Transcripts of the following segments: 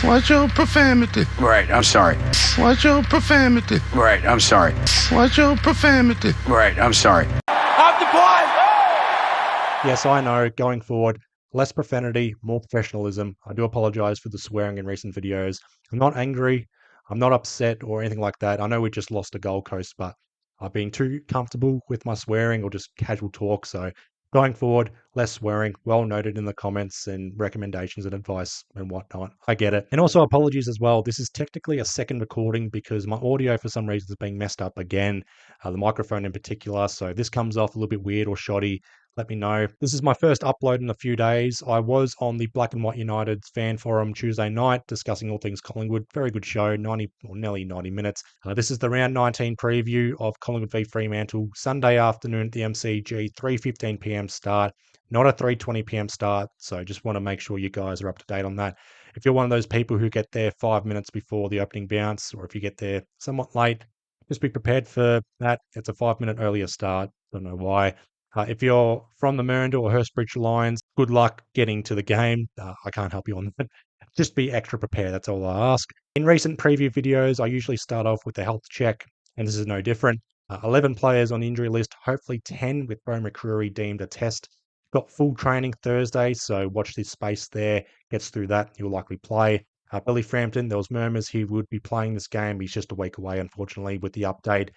Watch your profanity. Right, I'm sorry. Watch your profanity. Right, I'm sorry. Watch your profanity. Right, I'm sorry. Up the play! Yes, I know, going forward, less profanity, more professionalism. I do apologize for the swearing in recent videos. I'm not angry, I'm not upset or anything like that. I know we just lost to Gold Coast, but I've been too comfortable with my swearing or just casual talk. So going forward, less swearing, well noted in the comments and recommendations and advice and whatnot. I get it. And also apologies as well. This is technically a second recording because my audio for some reason is being messed up again, the microphone in particular. So this comes off a little bit weird or shoddy. Let me know. This is my first upload in a few days. I was on the Black and White United fan forum Tuesday night discussing all things Collingwood. Very good show, 90 or nearly 90 minutes. This is the round 19 preview of Collingwood v Fremantle, Sunday afternoon at the MCG, 3:15 p.m. start, not a 3:20 p.m. start. So just want to make sure you guys are up to date on that. If you're one of those people who get there 5 minutes before the opening bounce, or if you get there somewhat late, just be prepared for that. It's a 5 minute earlier start. Don't know why. If you're from the Merndale or Hurstbridge lines, good luck getting to the game. I can't help you on that. Just be extra prepared. That's all I ask. In recent preview videos, I usually start off with a health check, and this is no different. 11 players on the injury list, hopefully 10 with Bo McCreary deemed a test. Got full training Thursday, so watch this space there. Gets through that, he'll likely play. Billy Frampton, there was murmurs he would be playing this game. He's just a week away, unfortunately, with the update.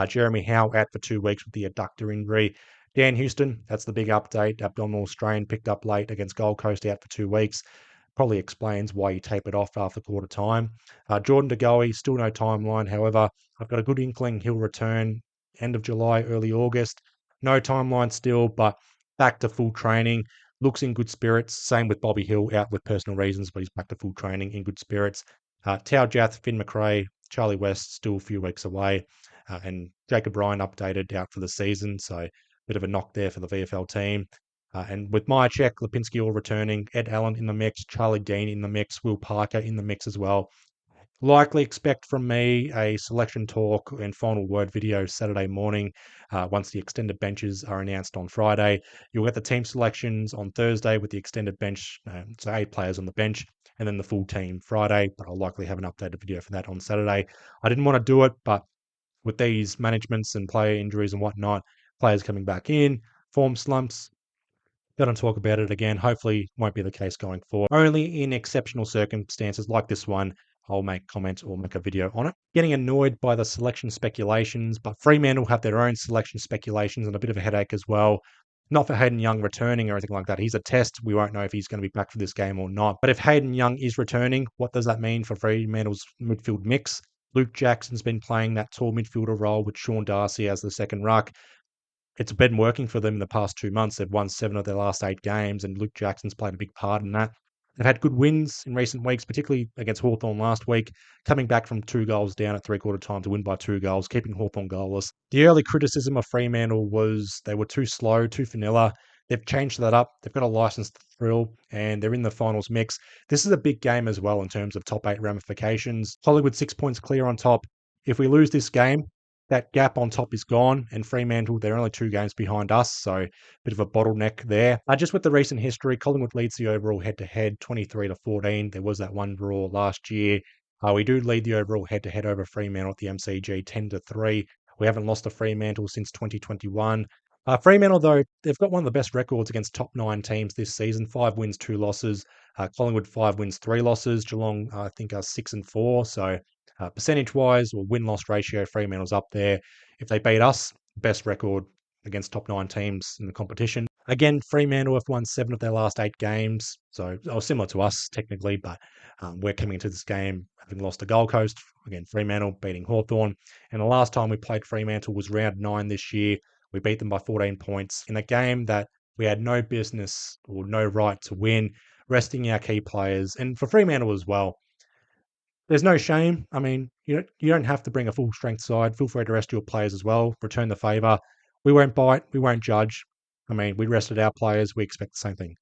Jeremy Howe out for 2 weeks with the adductor injury. Dan Houston, that's the big update. Abdominal strain picked up late against Gold Coast, out for 2 weeks. Probably explains why he tapered off after quarter time. Jordan De Goey, still no timeline. However, I've got a good inkling he'll return end of July, early August. No timeline still, but back to full training. Looks in good spirits. Same with Bobby Hill, out with personal reasons, but he's back to full training in good spirits. Tao Jath, Finn McRae, Charlie West, still a few weeks away. And Jacob Ryan updated, out for the season. So bit of a knock there for the VFL team. And with Myercheck, Lipinski all returning, Ed Allen in the mix, Charlie Dean in the mix, Will Parker in the mix as well. Likely expect from me a selection talk and final word video Saturday morning once the extended benches are announced on Friday. You'll get the team selections on Thursday with the extended bench, so 8 players on the bench, and then the full team Friday, but I'll likely have an updated video for that on Saturday. I didn't want to do it, but with these managements and player injuries and whatnot, players coming back in, form slumps, going to talk about it again. Hopefully won't be the case going forward. Only in exceptional circumstances like this one, I'll make comments or make a video on it. Getting annoyed by the selection speculations, but Fremantle have their own selection speculations and a bit of a headache as well. Not for Hayden Young returning or anything like that. He's a test. We won't know if he's going to be back for this game or not. But if Hayden Young is returning, what does that mean for Fremantle's midfield mix? Luke Jackson's been playing that tall midfielder role with Sean Darcy as the second ruck. It's been working for them in the past 2 months. They've won 7 of their last 8 games, and Luke Jackson's played a big part in that. They've had good wins in recent weeks, particularly against Hawthorn last week, coming back from 2 goals down at three-quarter time to win by 2 goals, keeping Hawthorn goalless. The early criticism of Fremantle was they were too slow, too vanilla. They've changed that up. They've got a license to thrill, and they're in the finals mix. This is a big game as well in terms of top 8 ramifications. Hollywood 6 points clear on top. If we lose this game, that gap on top is gone, and Fremantle, they're only 2 games behind us, so bit of a bottleneck there. Just with the recent history, Collingwood leads the overall head-to-head 23-14. There was that one draw last year. We do lead the overall head-to-head over Fremantle at the MCG 10-3. We haven't lost to Fremantle since 2021. Fremantle, though, they've got one of the best records against top 9 teams this season. 5 wins, 2 losses. Collingwood 5 wins, 3 losses. Geelong, I think, are 6-4. So percentage-wise, or win-loss ratio, Fremantle's up there. If they beat us, best record against top 9 teams in the competition. Again, Fremantle have won 7 of their last 8 games, so similar to us technically, but we're coming into this game having lost to Gold Coast. Again, Fremantle beating Hawthorn. And the last time we played Fremantle was round 9 this year. We beat them by 14 points in a game that we had no business or no right to win, resting our key players. And for Fremantle as well, there's no shame. I mean, you don't have to bring a full strength side. Feel free to rest your players as well. Return the favour. We won't bite. We won't judge. I mean, we rested our players. We expect the same thing.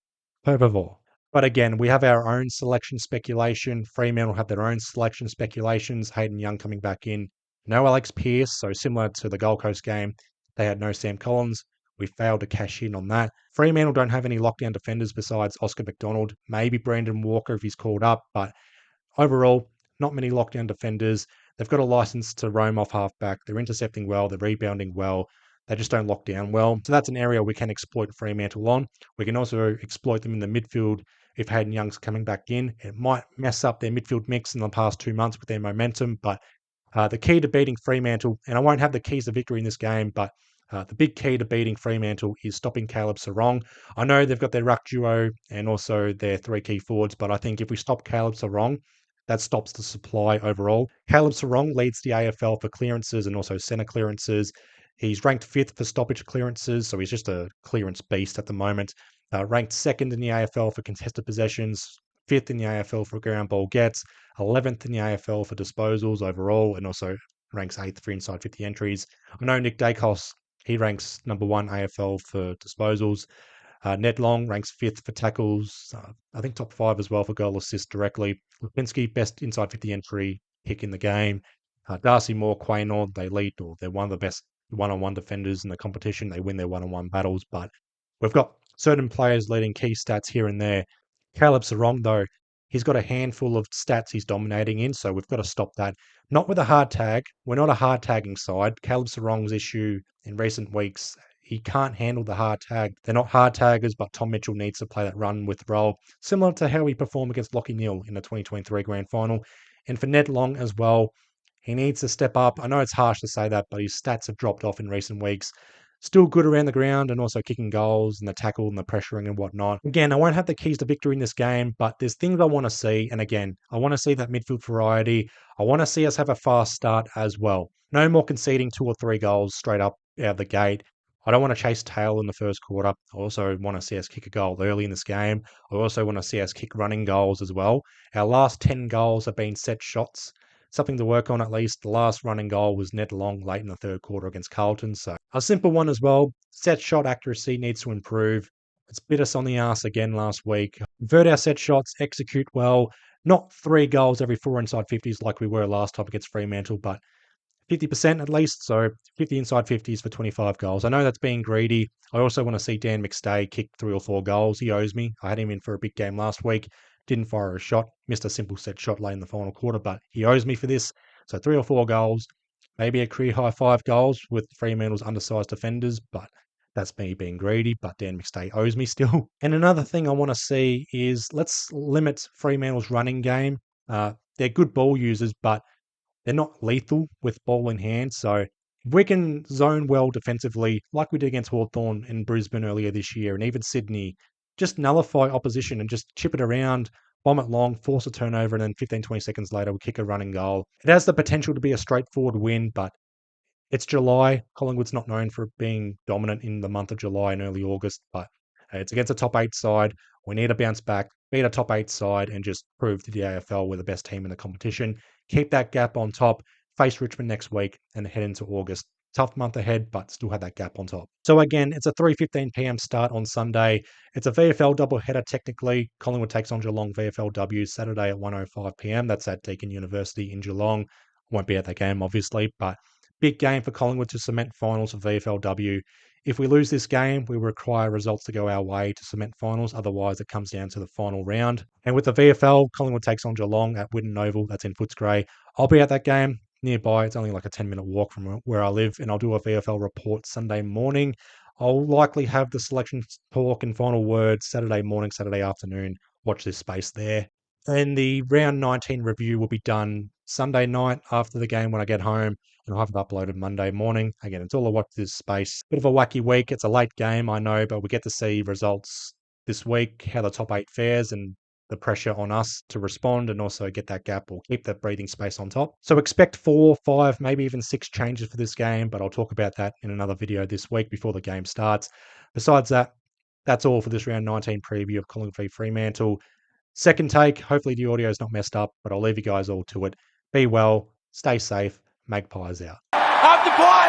Per favor. But again, we have our own selection speculation. Fremantle have their own selection speculations. Hayden Young coming back in. No Alex Pearce. So similar to the Gold Coast game, they had no Sam Collins. We failed to cash in on that. Fremantle don't have any lockdown defenders besides Oscar McDonald. Maybe Brandon Walker if he's called up, but overall, not many lockdown defenders. They've got a license to roam off halfback. They're intercepting well. They're rebounding well. They just don't lock down well. So that's an area we can exploit Fremantle on. We can also exploit them in the midfield if Hayden Young's coming back in. It might mess up their midfield mix in the past 2 months with their momentum, but the key to beating Fremantle, and I won't have the keys to victory in this game, but the big key to beating Fremantle is stopping Caleb Sarong. I know they've got their ruck duo and also their 3 key forwards, but I think if we stop Caleb Sarong, that stops the supply overall. Caleb Sarong leads the AFL for clearances and also centre clearances. He's ranked 5th for stoppage clearances, so he's just a clearance beast at the moment. Ranked 2nd in the AFL for contested possessions, 5th in the AFL for ground ball gets, 11th in the AFL for disposals overall, and also ranks 8th for inside 50 entries. I know Nick Dacos, he ranks number 1 AFL for disposals. Ned Long ranks 5th for tackles. I think top 5 as well for goal assists directly. Lipinski, best inside 50 entry pick in the game. Darcy Moore, Quaynor, they lead, or they're one of the best one-on-one defenders in the competition. They win their one-on-one battles, but we've got certain players leading key stats here and there. Caleb Sarong, though, he's got a handful of stats he's dominating in, so we've got to stop that. Not with a hard tag. We're not a hard tagging side. Caleb Sarong's issue in recent weeks, he can't handle the hard tag. They're not hard taggers, but Tom Mitchell needs to play that run with role, similar to how he performed against Lachie Neale in the 2023 grand final. And for Ned Long as well, he needs to step up. I know it's harsh to say that, but his stats have dropped off in recent weeks. Still good around the ground and also kicking goals and the tackle and the pressuring and whatnot. Again, I won't have the keys to victory in this game, but there's things I want to see. And again, I want to see that midfield variety. I want to see us have a fast start as well. No more conceding 2 or 3 goals straight up out of the gate. I don't want to chase tail in the first quarter. I also want to see us kick a goal early in this game. I also want to see us kick running goals as well. Our last 10 goals have been set shots. Something to work on at least. The last running goal was Ned Long late in the third quarter against Carlton. So a simple one as well. Set shot accuracy needs to improve. It's bit us on the arse again last week. Convert our set shots, execute well. Not 3 goals every 4 inside 50s like we were last time against Fremantle, but 50% at least, so 50 inside 50s for 25 goals. I know that's being greedy. I also want to see Dan McStay kick 3 or 4 goals. He owes me. I had him in for a big game last week. Didn't fire a shot. Missed a simple set shot late in the final quarter, but he owes me for this. So 3 or 4 goals. Maybe a career high 5 goals with Fremantle's undersized defenders, but that's me being greedy, but Dan McStay owes me still. And another thing I want to see is let's limit Fremantle's running game. They're good ball users, but they're not lethal with ball in hand. So if we can zone well defensively, like we did against Hawthorn in Brisbane earlier this year, and even Sydney, just nullify opposition and just chip it around, bomb it long, force a turnover, and then 15, 20 seconds later, we kick a running goal. It has the potential to be a straightforward win, but it's July. Collingwood's not known for being dominant in the month of July and early August, but it's against a top 8 side. We need to bounce back, beat a top 8 side, and just prove to the AFL we're the best team in the competition. Keep that gap on top, face Richmond next week, and head into August. Tough month ahead, but still have that gap on top. So again, it's a 3:15 p.m. start on Sunday. It's a VFL doubleheader technically. Collingwood takes on Geelong VFLW Saturday at 1:05 p.m. That's at Deakin University in Geelong. Won't be at that game, obviously, but big game for Collingwood to cement finals of VFLW. If we lose this game, we require results to go our way to cement finals. Otherwise, it comes down to the final round. And with the VFL, Collingwood takes on Geelong at Whitten Oval. That's in Footscray. I'll be at that game nearby. It's only like a 10-minute walk from where I live, and I'll do a VFL report Sunday morning. I'll likely have the selection talk and final words Saturday morning, Saturday afternoon. Watch this space there. And the round 19 review will be done Sunday night after the game when I get home, and I'll have it uploaded Monday morning. Again, it's all a watch this space. Bit of a wacky week. It's a late game, I know, but we get to see results this week, how the top 8 fares, and the pressure on us to respond and also get that gap or keep that breathing space on top. So expect 4, 5, maybe even 6 changes for this game, but I'll talk about that in another video this week before the game starts. Besides that, that's all for this round 19 preview of Collingwood v Fremantle. Second take, hopefully the audio is not messed up, but I'll leave you guys all to it. Be well, stay safe, Magpies out. Up the play!